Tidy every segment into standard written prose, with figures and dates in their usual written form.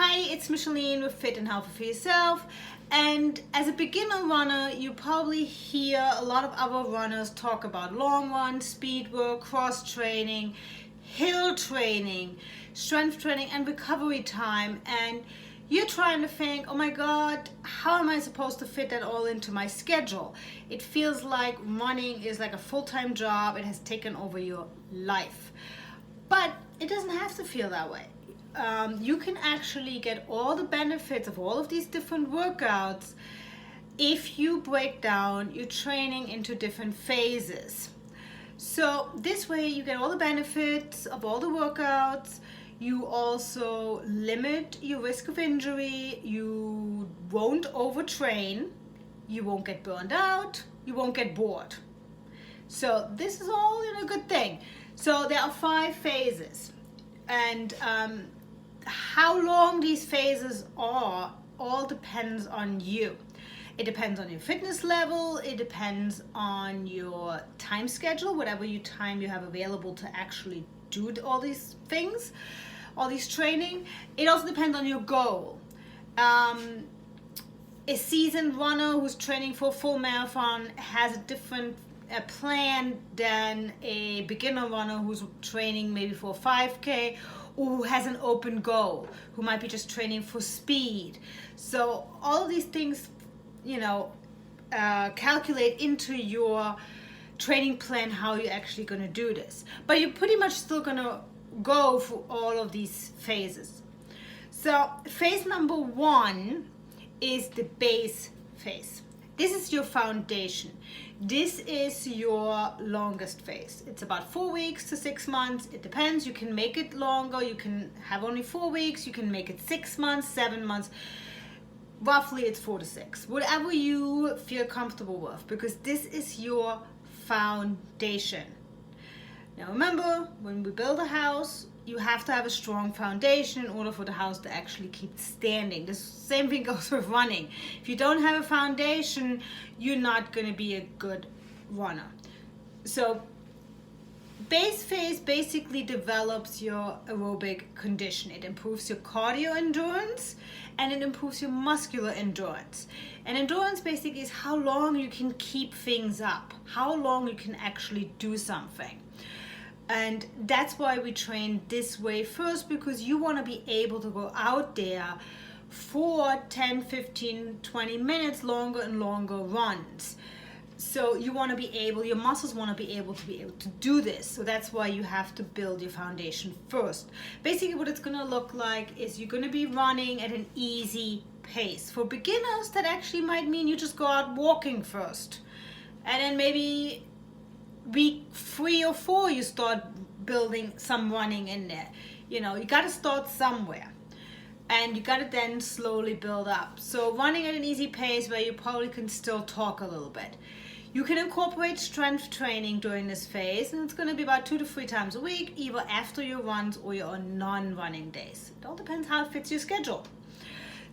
Hi, it's Micheline with Fit and Healthy for Yourself. And as a beginner runner, you probably hear a lot of other runners talk about long run, speed work, cross training, hill training, strength training, and recovery time. And you're trying to think, oh my God, how am I supposed to fit that all into my schedule? It feels like running is like a full-time job. It has taken over your life. But it doesn't have to feel that way. You can actually get all the benefits of all of these different workouts if you break down your training into different phases. So this way you get all the benefits of all the workouts. You also limit your risk of injury. You won't overtrain. You won't get burned out. You won't get bored. So this is all a good thing. So there are 5 phases, and how long these phases are all depends on you. It depends on your fitness level. It depends on your time schedule, whatever time you have available to actually do all these things, all these training. It also depends on your goal. A seasoned runner who's training for a full marathon has a different plan than a beginner runner who's training maybe for a 5K, or who has an open goal, who might be just training for speed. So all of these things, calculate into your training plan how you're actually going to do this. But you're pretty much still going to go through all of these phases. So phase number 1 is the base phase. This is your foundation. This is your longest phase. It's about 4 weeks to 6 months. It depends. You can make it longer. You can have only 4 weeks. You can make it 6 months, 7 months. Roughly it's 4 to 6. Whatever you feel comfortable with, because this is your foundation. Now remember, when we build a house, you have to have a strong foundation in order for the house to actually keep standing. The same thing goes with running. If you don't have a foundation, you're not going to be a good runner. So base phase basically develops your aerobic condition. It improves your cardio endurance and it improves your muscular endurance. And endurance basically is how long you can keep things up, how long you can actually do something. And that's why we train this way first, because you want to be able to go out there for 10, 15, 20 minutes longer and longer runs. So you want to be able, your muscles want to be able to do this. So that's why you have to build your foundation first. Basically what it's going to look like is you're going to be running at an easy pace. For beginners, that actually might mean you just go out walking first. And then maybe week 3 or 4 you start building some running in there. You got to start somewhere, and you got to then slowly build up. So running at an easy pace where you probably can still talk a little bit. You can incorporate strength training during this phase, and it's going to be about 2 to 3 times a week, either after your runs or your non-running days. It all depends how it fits your schedule.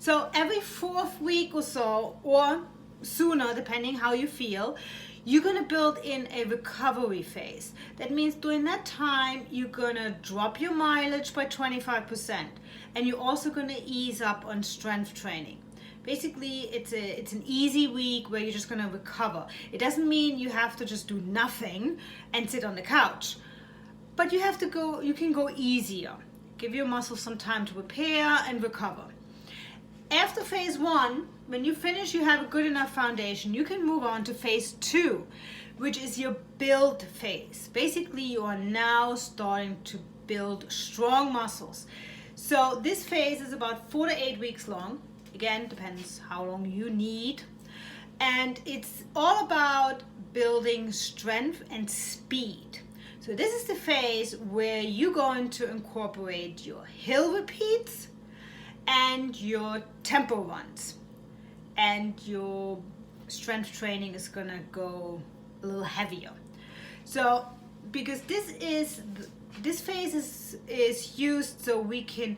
So every 4th week or so, or sooner depending how you feel, you're going to build in a recovery phase. That means during that time, you're going to drop your mileage by 25%. And you're also going to ease up on strength training. Basically, it's an easy week where you're just going to recover. It doesn't mean you have to just do nothing and sit on the couch. But you can go easier. Give your muscles some time to repair and recover. After phase 1, when you finish, you have a good enough foundation, you can move on to phase 2, which is your build phase. Basically, you are now starting to build strong muscles. So this phase is about 4 to 8 weeks long. Again, depends how long you need. And it's all about building strength and speed. So this is the phase where you're going to incorporate your hill repeats and your tempo runs, and your strength training is gonna go a little heavier. So because this phase is used so we can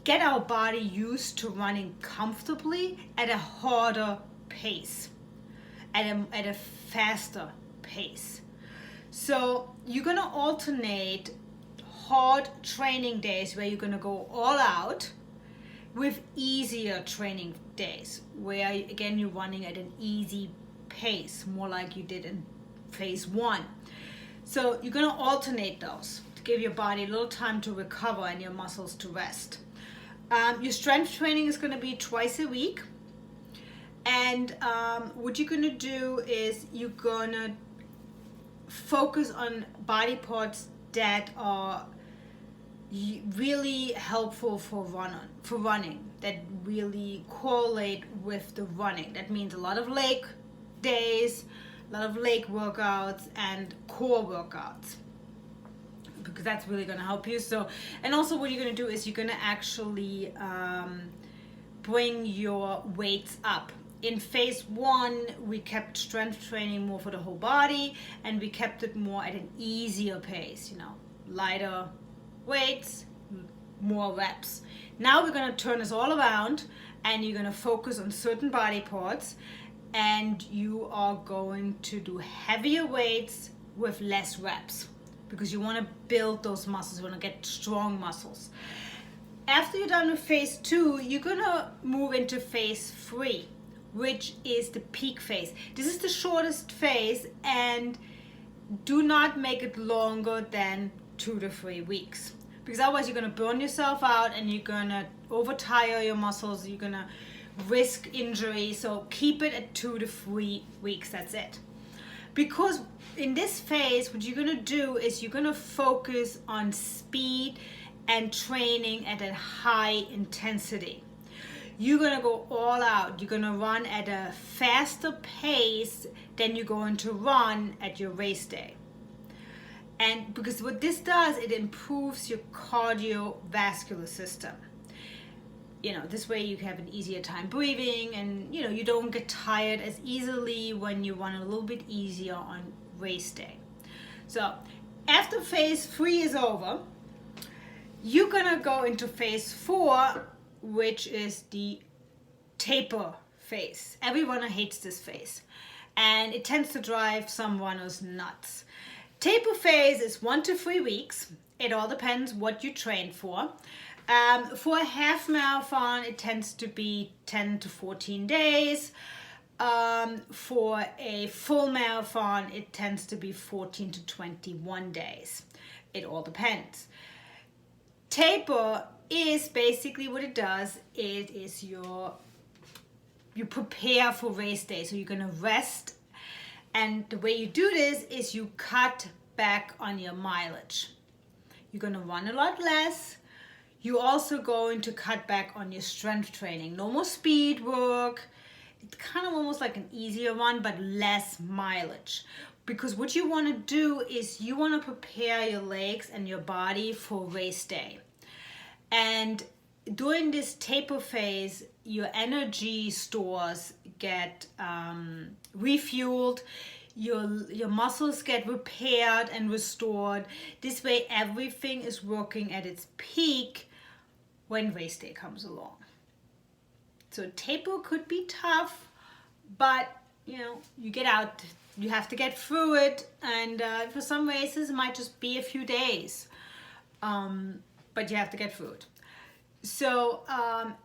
get our body used to running comfortably at a harder pace, at a faster pace. So you're gonna alternate hard training days where you're gonna go all out, with easier training days, where again you're running at an easy pace, more like you did in phase 1. So you're going to alternate those to give your body a little time to recover and your muscles to rest. Your strength training is going to be twice a week. And what you're going to do is you're going to focus on body parts that are really helpful for running, that really correlate with the running. That means a lot of leg days, a lot of leg workouts, and core workouts, because that's really going to help you. So, and also what you're going to do is you're going to actually bring your weights up. In phase 1, we kept strength training more for the whole body, and we kept it more at an easier pace, you know, lighter weights, more reps. Now we're going to turn this all around, and you're going to focus on certain body parts, and you are going to do heavier weights with less reps, because you want to build those muscles, you want to get strong muscles. After you're done with phase 2, you're going to move into phase 3, which is the peak phase. This is the shortest phase, and do not make it longer than 2 to 3 weeks, because otherwise you're going to burn yourself out and you're going to overtire your muscles. You're going to risk injury. So keep it at 2 to 3 weeks. That's it. Because in this phase, what you're going to do is you're going to focus on speed and training at a high intensity. You're going to go all out. You're going to run at a faster pace than you're going to run at your race day. And because what this does, it improves your cardiovascular system. You know, this way you have an easier time breathing, and you know, you don't get tired as easily when you run a little bit easier on race day. So after phase 3 is over, you're gonna go into phase 4, which is the taper phase. Every runner hates this phase, and it tends to drive some runners nuts. Taper phase is 1 to 3 weeks. It all depends what you train for. For a half marathon, it tends to be 10 to 14 days. For a full marathon, it tends to be 14 to 21 days. It all depends. Taper is basically what it does. It is you prepare for race day. So you're going to rest. And the way you do this is you cut back on your mileage. You're going to run a lot less. You're also going to cut back on your strength training. No more speed work. It's kind of almost like an easier one, but less mileage. Because what you want to do is you want to prepare your legs and your body for race day. And during this taper phase, your energy stores get refueled. Your muscles get repaired and restored. This way everything is working at its peak when race day comes along. So taper could be tough, but you know, you get out, you have to get through it, and for some races it might just be a few days, but you have to get through it. So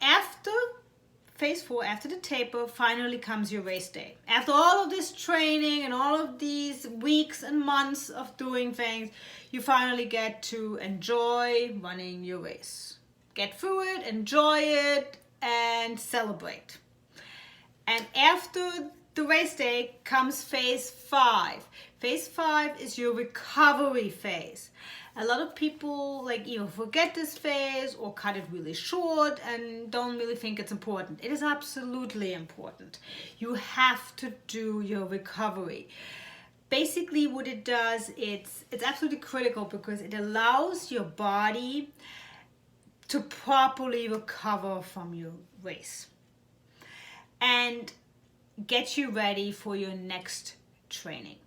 after phase 4, after the taper, finally comes your race day. After all of this training and all of these weeks and months of doing things, you finally get to enjoy running your race. Get through it, enjoy it, and celebrate. And after the race day comes phase 5. Phase 5 is your recovery phase. A lot of people either forget this phase or cut it really short and don't really think it's important. It is absolutely important. You have to do your recovery. Basically what it does, it's absolutely critical because it allows your body to properly recover from your race and get you ready for your next training.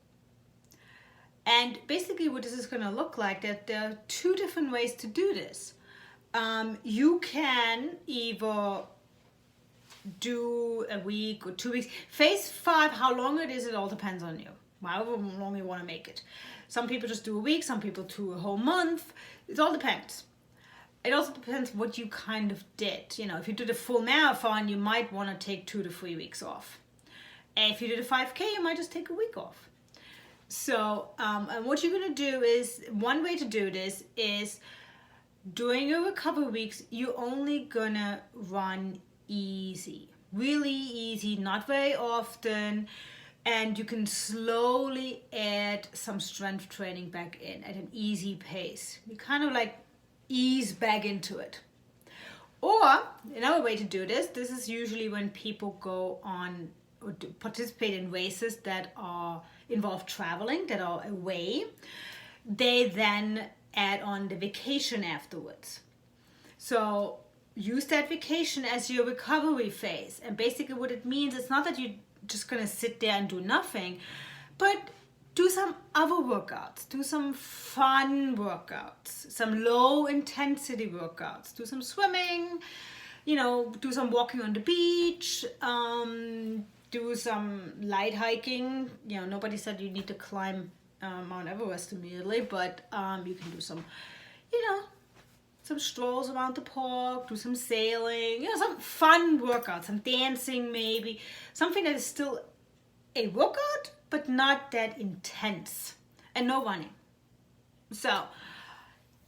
And basically what this is going to look like, that there are 2 different ways to do this. You can either do a week or 2 weeks. Phase 5, how long it is, it all depends on you. However long you want to make it. Some people just do a week, some people do a whole month. It all depends. it also depends what you kind of did. You know, if you did a full marathon, you might want to take 2 to 3 weeks off. And if you did a 5K, you might just take a week off. So, and what you're going to do is, one way to do this is during your recovery weeks, you're only going to run easy, really easy, not very often. And you can slowly add some strength training back in at an easy pace. You kind of like ease back into it. Or another way to do this is usually when people go on or participate in races that are involve traveling, that are away. They then add on the vacation afterwards. So use that vacation as your recovery phase. And basically what it means, it's not that you're just gonna sit there and do nothing, but do some other workouts, do some fun workouts, some low intensity workouts, do some swimming, you know, do some walking on the beach, do some light hiking. You know, nobody said you need to climb Mount Everest immediately, but you can do some, you know, some strolls around the park, do some sailing, you know, some fun workouts, some dancing maybe, something that is still a workout, but not that intense, and no running. So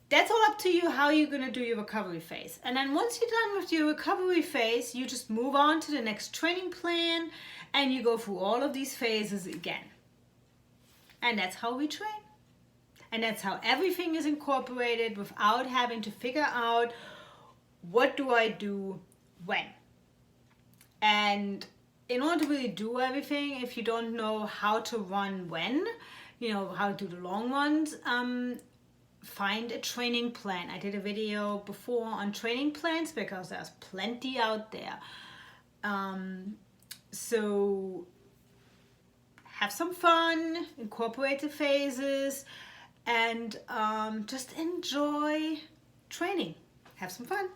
that's all up to you how you're going to do your recovery phase. And then once you're done with your recovery phase, you just move on to the next training plan and you go through all of these phases again. And that's how we train. And that's how everything is incorporated without having to figure out what do I do when. And in order to really do everything, if you don't know how to run when, you know, how to do the long runs, find a training plan. I did a video before on training plans because there's plenty out there. So have some fun, incorporate the phases, and just enjoy training. Have some fun.